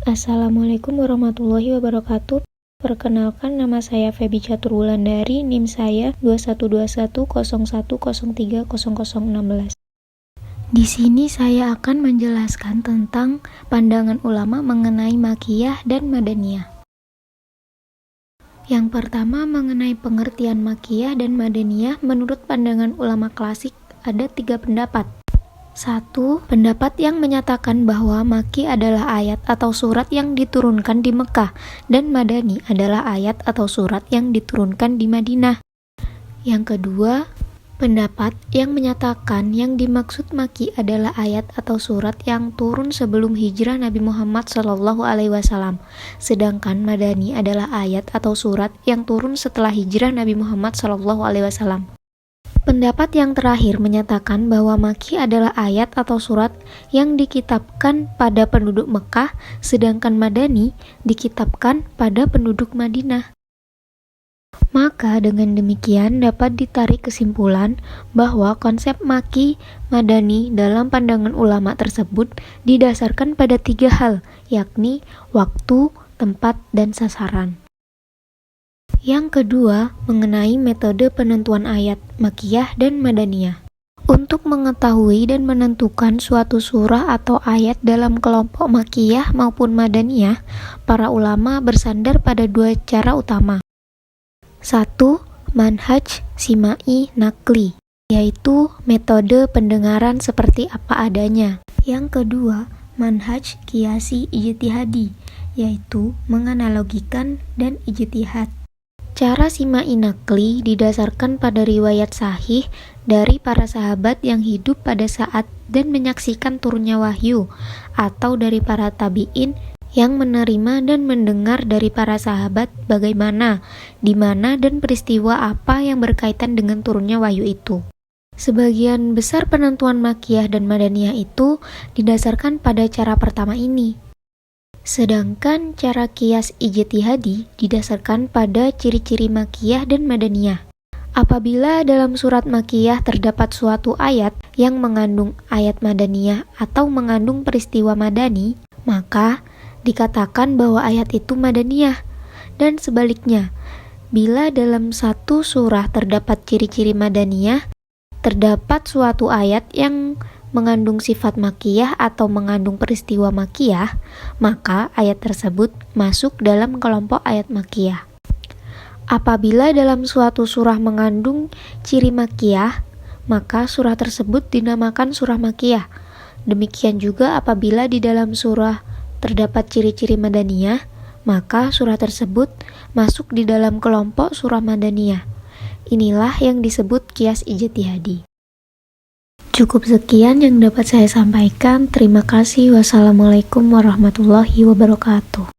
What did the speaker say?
Assalamualaikum warahmatullahi wabarakatuh. Perkenalkan, nama saya Feby Catur Wulandari, NIM saya 212101030016. Di sini saya akan menjelaskan tentang pandangan ulama mengenai Makkiyah dan Madaniyah. Yang pertama, mengenai pengertian Makkiyah dan Madaniyah, menurut pandangan ulama klasik ada 3 pendapat. 1. Pendapat yang menyatakan bahwa Makki adalah ayat atau surat yang diturunkan di Mekah dan Madani adalah ayat atau surat yang diturunkan di Madinah. Yang kedua, pendapat yang menyatakan yang dimaksud Makki adalah ayat atau surat yang turun sebelum hijrah Nabi Muhammad SAW, sedangkan Madani adalah ayat atau surat yang turun setelah hijrah Nabi Muhammad SAW. Pendapat yang terakhir menyatakan bahwa Makki adalah ayat atau surat yang dikitabkan pada penduduk Mekah, sedangkan Madani dikitabkan pada penduduk Madinah. Maka dengan demikian dapat ditarik kesimpulan bahwa konsep Makki Madani dalam pandangan ulama tersebut didasarkan pada 3 hal, yakni waktu, tempat, dan sasaran. Yang kedua, mengenai metode penentuan ayat Makkiyah dan Madaniyah. Untuk mengetahui dan menentukan suatu surah atau ayat dalam kelompok Makkiyah maupun Madaniyah, para ulama bersandar pada 2 cara utama. 1. Manhaj Simai Nakli, yaitu metode pendengaran seperti apa adanya. Yang kedua, manhaj Qiyasi Ijtihadi, yaitu menganalogikan dan ijtihad. Cara Simai Nakli didasarkan pada riwayat sahih dari para sahabat yang hidup pada saat dan menyaksikan turunnya wahyu, atau dari para tabi'in yang menerima dan mendengar dari para sahabat bagaimana, di mana dan peristiwa apa yang berkaitan dengan turunnya wahyu itu. Sebagian besar penentuan Makkiyah dan Madaniyah itu didasarkan pada cara pertama ini. Sedangkan cara Qiyas Ijtihadi didasarkan pada ciri-ciri Makkiyah dan Madaniyah. Apabila dalam surat Makkiyah terdapat suatu ayat yang mengandung ayat Madaniyah atau mengandung peristiwa Madani, maka dikatakan bahwa ayat itu Madaniyah. Dan sebaliknya, bila dalam satu surah terdapat ciri-ciri Madaniyah, terdapat suatu ayat yang mengandung sifat Makkiyah atau mengandung peristiwa Makkiyah, maka ayat tersebut masuk dalam kelompok ayat Makkiyah. Apabila dalam suatu surah mengandung ciri Makkiyah, maka surah tersebut dinamakan surah Makkiyah. Demikian juga apabila di dalam surah terdapat ciri-ciri Madaniyah, maka surah tersebut masuk di dalam kelompok surah Madaniyah. Inilah yang disebut Qiyas Ijtihadi. Cukup sekian yang dapat saya sampaikan. Terima kasih. Wassalamualaikum warahmatullahi wabarakatuh.